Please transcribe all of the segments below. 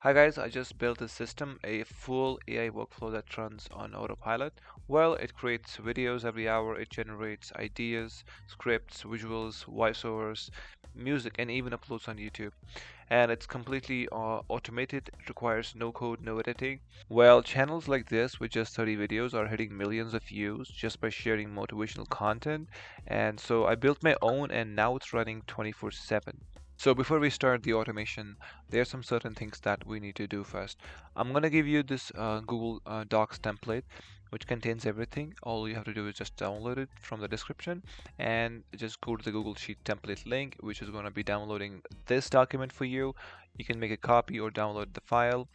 Hi guys, I just built a system, a full AI workflow that runs on Autopilot. Well, it creates videos every hour, it generates ideas, scripts, visuals, voiceovers, music, and even uploads on YouTube. And it's completely automated, it requires no code, no editing. Well, channels like this with just 30 videos are hitting millions of views just by sharing motivational content. And so I built my own and now it's running 24/7. So before we start the automation, there are some certain things that we need to do first. I'm going to give you this Google Docs template, which contains everything. All you have to do is just download it from the description and just go to the Google Sheet template link, which is going to be downloading this document for you. You can make a copy or download the file.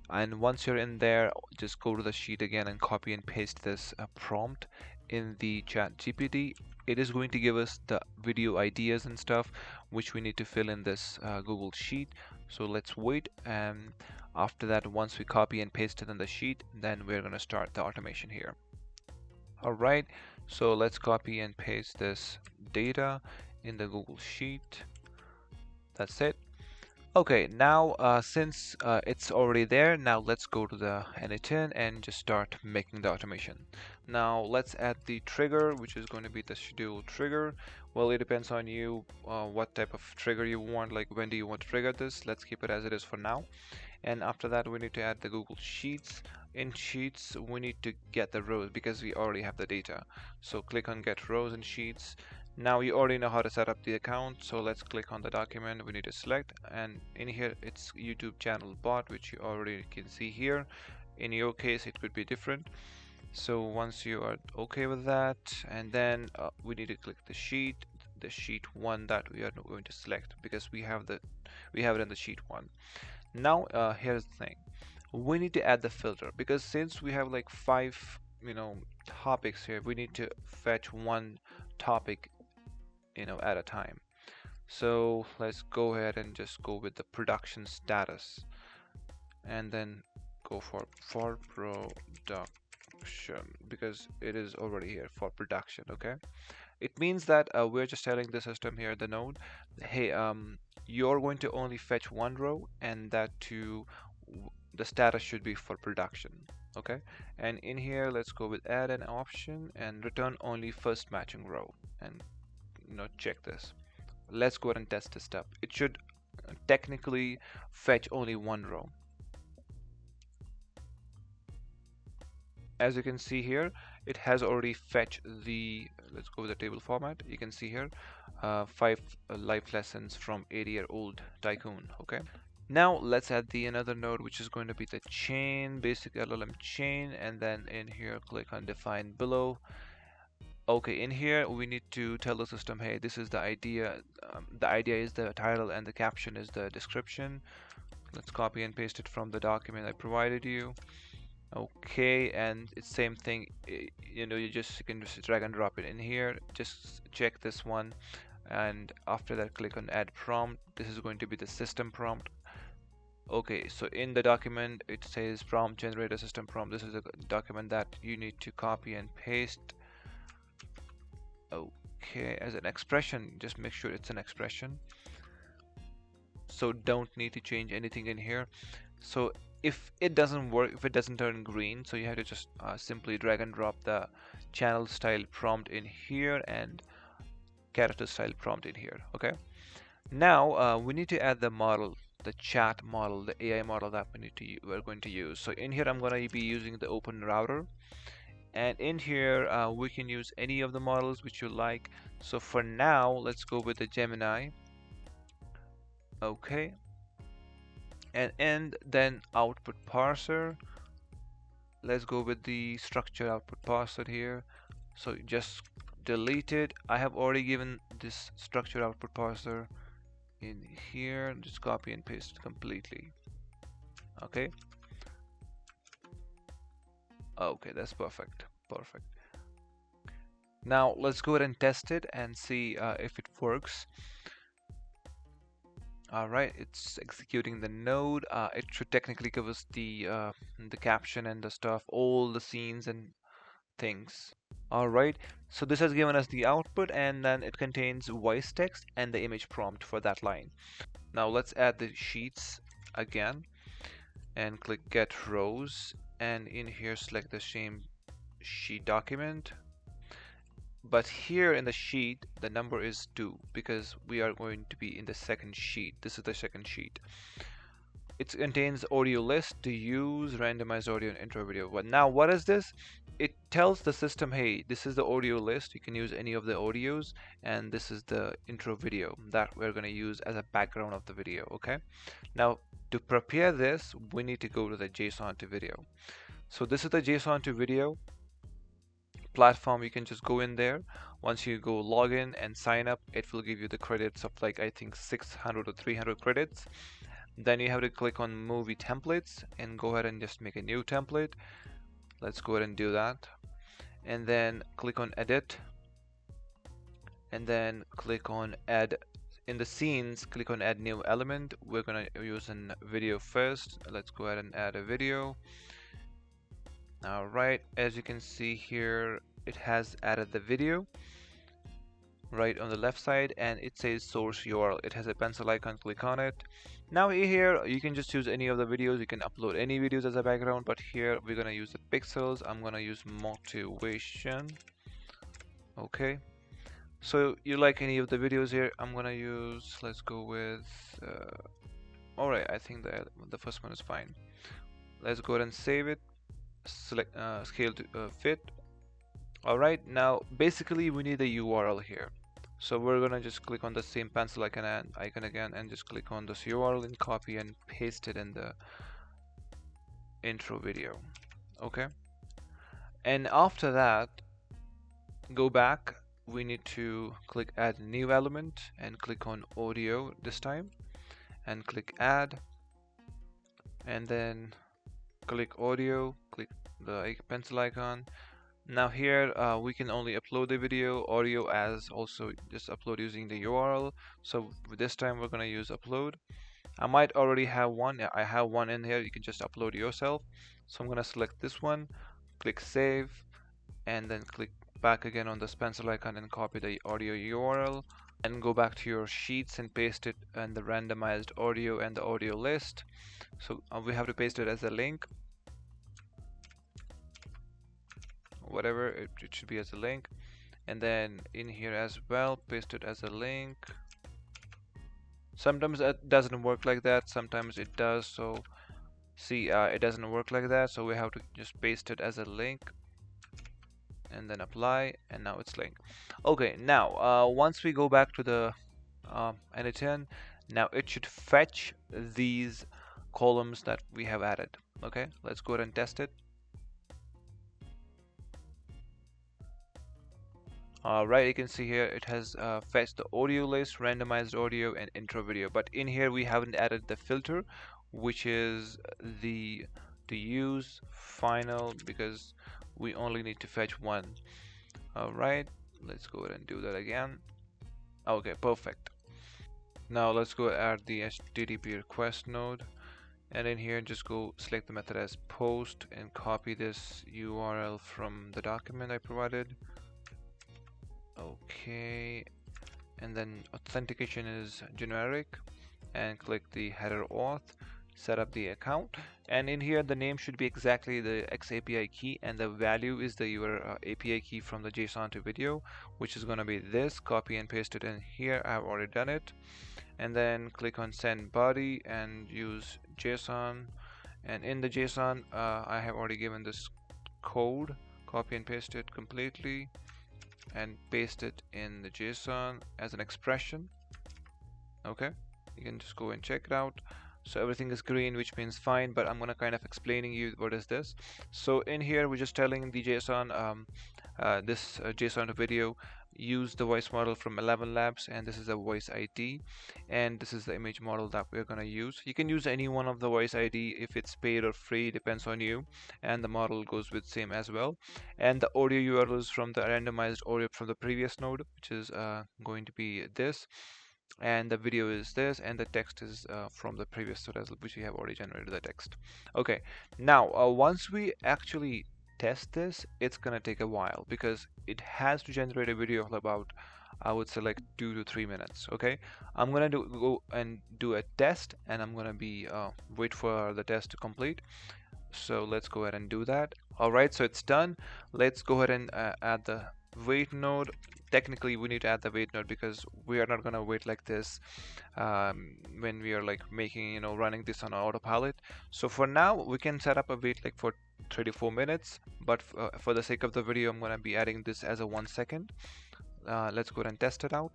And once you're in there, just go to the sheet again and copy and paste this prompt in the ChatGPT. It is going to give us the video ideas and stuff which we need to fill in this Google Sheet. So let's wait, and after that, once we copy and paste it in the sheet, then we're going to start the automation here. All right, so let's copy and paste this data in the Google Sheet. That's it. Okay, now since it's already there, now let's go to the n8n and just start making the automation. Now let's add the trigger, which is going to be the schedule trigger. Well, it depends on you what type of trigger you want, like when do you want to trigger this. Let's keep it as it is for now. And after that, we need to add the Google Sheets. In Sheets, we need to get the rows because we already have the data. So click on Get Rows in Sheets. Now you already know how to set up the account, so let's click on the document we need to select, and in here it's YouTube channel bot, which you already can see here. In your case it could be different. So once you are okay with that, and then we need to click the sheet one that we are going to select because we have it in the sheet one. Now here's the thing, we need to add the filter because since we have like 5 topics here, we need to fetch one topic at a time. So let's go ahead and just go with the production status and then go for production because it is already here for production. Okay, it means that we're just telling the system here, the node, hey, you're going to only fetch one row, and that to the status should be for production. Okay, and in here let's go with add an option and return only first matching row, and check this. Let's go ahead and test this step. It should technically fetch only one row. As you can see here, it has already fetched the, let's go with the table format. You can see here 5 life lessons from 80-year-old tycoon. Okay, now let's add the another node, which is going to be the chain, basic LLM chain, and then in here click on define below. Okay, in here we need to tell the system, hey, this is the idea. The idea is the title and the caption is the description. Let's copy and paste it from the document I provided you. Okay, and it's same thing. You can just drag and drop it in here. Just check this one, and after that click on add prompt. This is going to be the system prompt. Okay, so in the document it says prompt generate a system prompt. This is a document that you need to copy and paste. Okay, as an expression, just make sure it's an expression, so don't need to change anything in here. So if it doesn't work, if it doesn't turn green, so you have to just simply drag and drop the channel style prompt in here and character style prompt in here. Okay, now we need to add the model, the chat model, the AI model that we're going to use. So in here I'm going to be using the open router, and in here we can use any of the models which you like. So for now let's go with the Gemini. Okay, and then output parser, let's go with the structure output parser here. So just delete it. I have already given this structure output parser in here, just copy and paste it completely. Okay, that's perfect. Now let's go ahead and test it and see if it works. Alright, it's executing the node. It should technically give us the caption and the stuff, all the scenes and things. Alright, so this has given us the output, and then it contains voice text and the image prompt for that line. Now let's add the sheets again. and click get rows, and in here select the same sheet document, but here in the sheet the number is 2 because we are going to be in the second sheet. This is the second sheet. It contains audio list to use, randomized audio, and intro video. But now what is this? It tells the system, hey, this is the audio list, you can use any of the audios, and this is the intro video that we're going to use as a background of the video. Okay, now to prepare this we need to go to the JSON to video. So this is the JSON to video platform. You can just go in there. Once you go log in and sign up, it will give you the credits of like I think 600 or 300 credits. Then you have to click on movie templates and go ahead and just make a new template. Let's go ahead and do that, and then click on edit, and then click on add. In the scenes, click on add new element. We're gonna use a video first. Let's go ahead and add a video. Alright, as you can see here, it has added the video right on the left side, and it says source URL. It has a pencil icon. Click on it. Now here you can just use any of the videos. You can upload any videos as a background, but here we're gonna use the pixels. I'm gonna use motivation. Okay, so you like any of the videos here? I'm gonna use, let's go with alright, I think the first one is fine. Let's go ahead and save it. Select scale to fit. Alright, now basically we need a URL here. So we're gonna just click on the same pencil icon again and just click on this URL and copy and paste it in the intro video. Okay, and after that go back. We need to click add new element and click on audio this time and click add, and then click audio, click the pencil icon. Now here we can only upload the video, audio as also just upload using the URL. So this time we're going to use upload. I might already have one. Yeah, I have one in here. You can just upload yourself. So I'm going to select this one, click save, and then click back again on this pencil icon and copy the audio URL, and go back to your sheets and paste it in the randomized audio and the audio list. So we have to paste it as a link. Whatever, it should be as a link, and then in here as well paste it as a link. Sometimes it doesn't work like that, sometimes it does. So see, it doesn't work like that, so we have to just paste it as a link and then apply, and now it's linked. Okay, now once we go back to the n8n, now it should fetch these columns that we have added. Okay, let's go ahead and test it. Right, you can see here it has fetched the audio list, randomized audio, and intro video. But in here we haven't added the filter, which is the to use final, because we only need to fetch one. Alright, let's go ahead and do that again. Okay, perfect. Now let's go add the HTTP request node, and in here just go select the method as post and copy this URL from the document I provided. Okay, and then authentication is generic, and click the header auth, set up the account, and in here the name should be exactly the XAPI key, and the value is your API key from the JSON to video, which is going to be this. Copy and paste it in here. I have already done it, and then click on send body and use JSON, and in the JSON I have already given this code. Copy and paste it completely and paste it in the JSON as an expression. Okay, you can just go and check it out. So everything is green, which means fine, but I'm gonna kind of explaining you what is this. So in here we're just telling the JSON this JSON to video, use the voice model from ElevenLabs, and this is a voice ID, and this is the image model that we're going to use. You can use any one of the voice ID if it's paid or free, depends on you, and the model goes with same as well. And the audio URL is from the randomized audio from the previous node, which is going to be this, and the video is this, and the text is from the previous node, which we have already generated the text. Okay, now once we actually test this, it's gonna take a while because it has to generate a video of about I would say like 2 to 3 minutes. Okay, I'm gonna go and do a test, and I'm gonna be wait for the test to complete. So let's go ahead and do that. All right, so it's done. Let's go ahead and add the wait node. Technically, we need to add the wait node because we are not gonna wait like this when we are like making, running this on autopilot. So for now, we can set up a wait like for 34 minutes, but for the sake of the video, I'm gonna be adding this as a 1 second. Let's go ahead and test it out.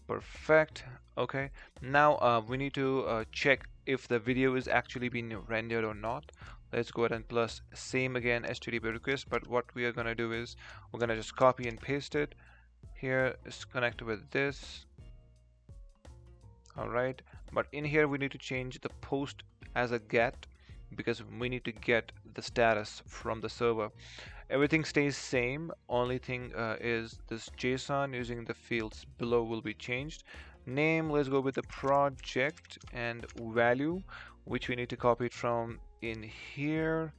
Perfect. Okay, now we need to check if the video is actually being rendered or not. Let's go ahead and plus same again HTTP request, but what we are gonna do is we're gonna just copy and paste it. Here is connected with this. All right, but in here we need to change the post as a get because we need to get the status from the server. Everything stays same. Only thing is this JSON using the fields below will be changed. Name, let's go with the project, and value, which we need to copy it from in here.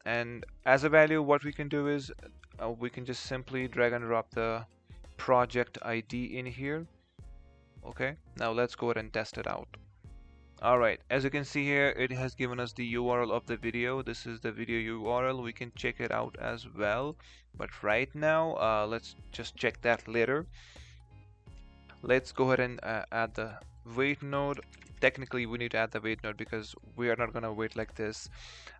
And as a value, what we can do is we can just simply drag and drop the project ID in here. Okay, now let's go ahead and test it out. Alright, as you can see here, it has given us the URL of the video. This is the video URL. We can check it out as well. But right now, let's just check that later. Let's go ahead and add the wait node. Technically, we need to add the wait node because we are not going to wait like this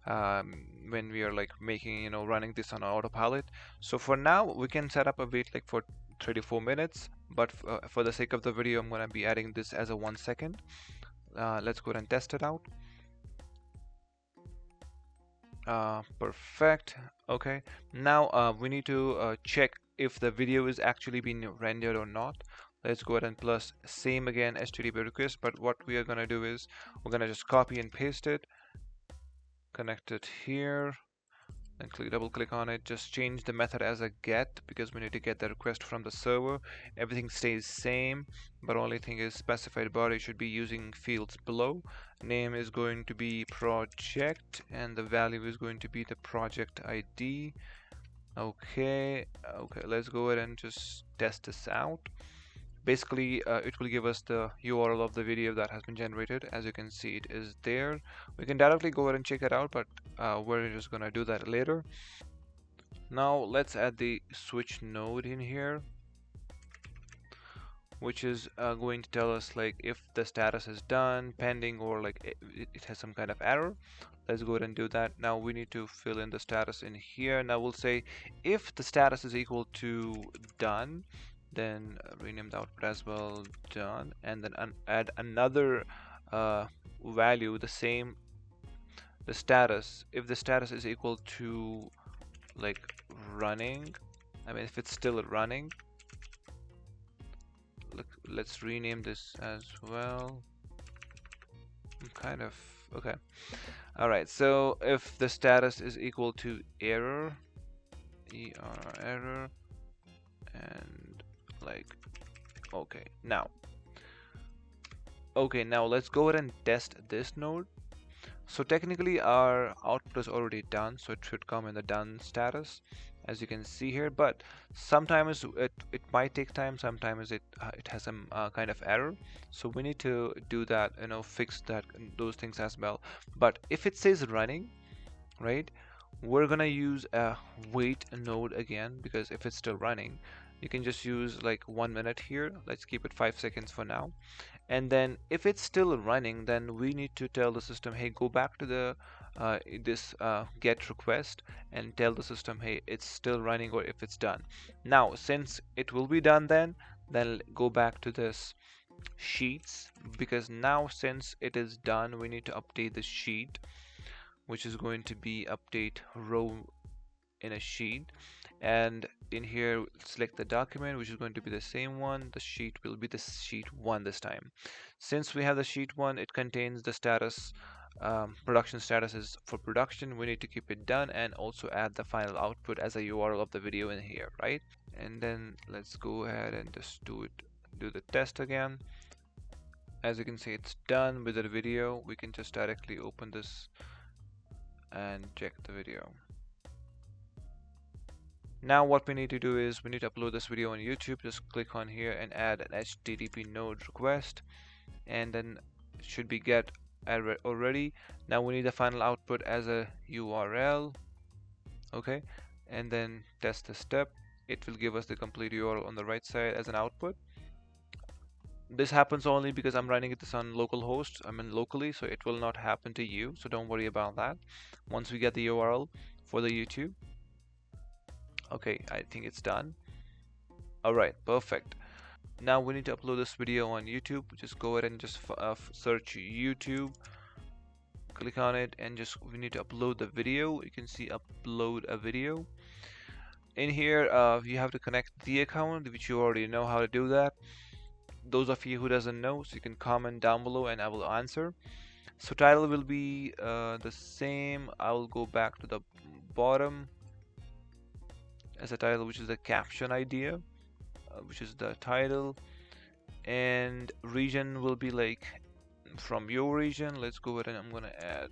when we are like making, running this on autopilot. So for now, we can set up a wait like for 34 minutes. But for the sake of the video, I'm going to be adding this as a 1 second. Let's go ahead and test it out. Perfect. Okay, now we need to check if the video is actually being rendered or not. Let's go ahead and plus same again HTTP request, but what we are gonna do is we're gonna just copy and paste it, connect it here, and double click on it. Just change the method as a get because we need to get the request from the server. Everything stays same, but only thing is specified body should be using fields below. Name is going to be project, and the value is going to be the project ID. Okay, let's go ahead and just test this out. Basically, it will give us the URL of the video that has been generated. As you can see, it is there. We can directly go ahead and check it out, but we're just gonna do that later. Now let's add the switch node in here, which is going to tell us like if the status is done, pending, or like it has some kind of error. Let's go ahead and do that. Now we need to fill in the status in here. Now we'll say if the status is equal to done, then rename the output as well done, and then add another value, the same, the status. If the status is equal to like running, I mean if it's still running, let's rename this as well. Kind of okay. All right, so if the status is equal to error, error, and like okay, now let's go ahead and test this node. So technically our output is already done, so it should come in the done status, as you can see here. But sometimes it might take time, sometimes it has some kind of error, so we need to do that, fix that, those things as well. But if it says running, right, we're gonna use a wait node again, because if it's still running, you can just use like 1 minute here. Let's keep it 5 seconds for now. And then if it's still running, then we need to tell the system, hey, go back to the this get request and tell the system, hey, it's still running, or if it's done. Now since it will be done, then go back to this sheets, because now since it is done, we need to update the sheet, which is going to be update row in a sheet. And in here select the document, which is going to be the same one. The sheet will be the sheet 1 this time. Since we have the sheet 1, it contains the status, production status is for production. We need to keep it done and also add the final output as a URL of the video in here, right? And then let's go ahead and just do the test again. As you can see, it's done with the video. We can just directly open this and check the video. Now what we need to do is we need to upload this video on YouTube. Just click on here and add an HTTP node request, and then it should be get already. Now we need the final output as a URL. Okay, and then test the step. It will give us the complete URL on the right side as an output. This happens only because I'm running this on localhost. I'm in locally, so it will not happen to you, so don't worry about that. Once we get the URL for the YouTube. Okay, I think it's done. Alright, perfect. Now we need to upload this video on YouTube. Just go ahead and just search YouTube, click on it, and we need to upload the video. You can see upload a video. In here you have to connect the account, which you already know how to do that. Those of you who doesn't know, so you can comment down below and I will answer. So title will be the same. I will go back to the bottom as a title, which is the caption idea, which is the title, and region will be like from your region. Let's go ahead and I'm gonna add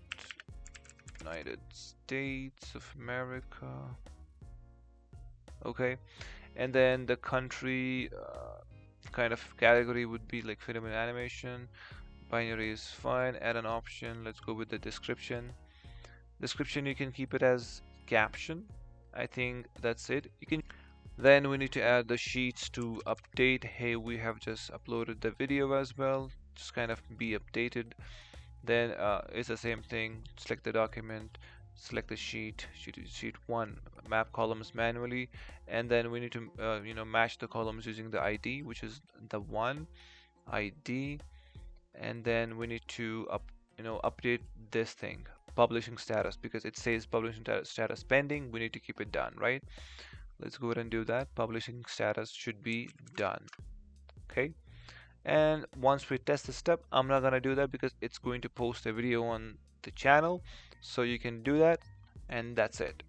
United States of America. Okay, and then the country kind of category would be like film and animation. Binary is fine. Add an option. Let's go with the description. Description, you can keep it as caption. I think that's it. Then we need to add the sheets to update. Hey, we have just uploaded the video as well. Just kind of be updated. Then it's the same thing. Select the document, select the sheet 1, map columns manually, and then we need to match the columns using the ID, which is the 1 ID, and then we need to update this thing, publishing status, because it says publishing status pending. We need to keep it done, right? Let's go ahead and do that. Publishing status should be done. Okay, and once we test the step, I'm not gonna do that because it's going to post a video on the channel, so you can do that, and that's it.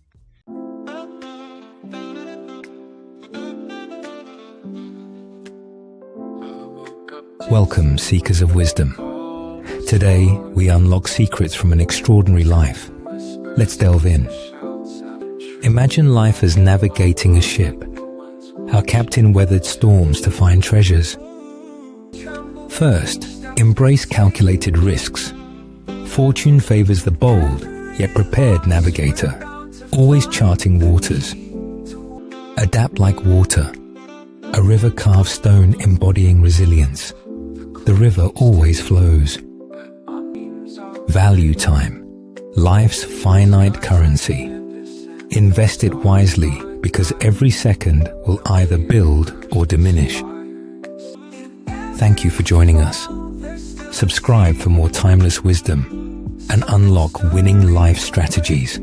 Welcome, seekers of wisdom. Today, we unlock secrets from an extraordinary life. Let's delve in. Imagine life as navigating a ship. Our captain weathered storms to find treasures. First, embrace calculated risks. Fortune favors the bold, yet prepared navigator, always charting waters. Adapt like water. A river carves stone embodying resilience. The river always flows. Value time, life's finite currency. Invest it wisely because every second will either build or diminish. Thank you for joining us. Subscribe for more timeless wisdom and unlock winning life strategies.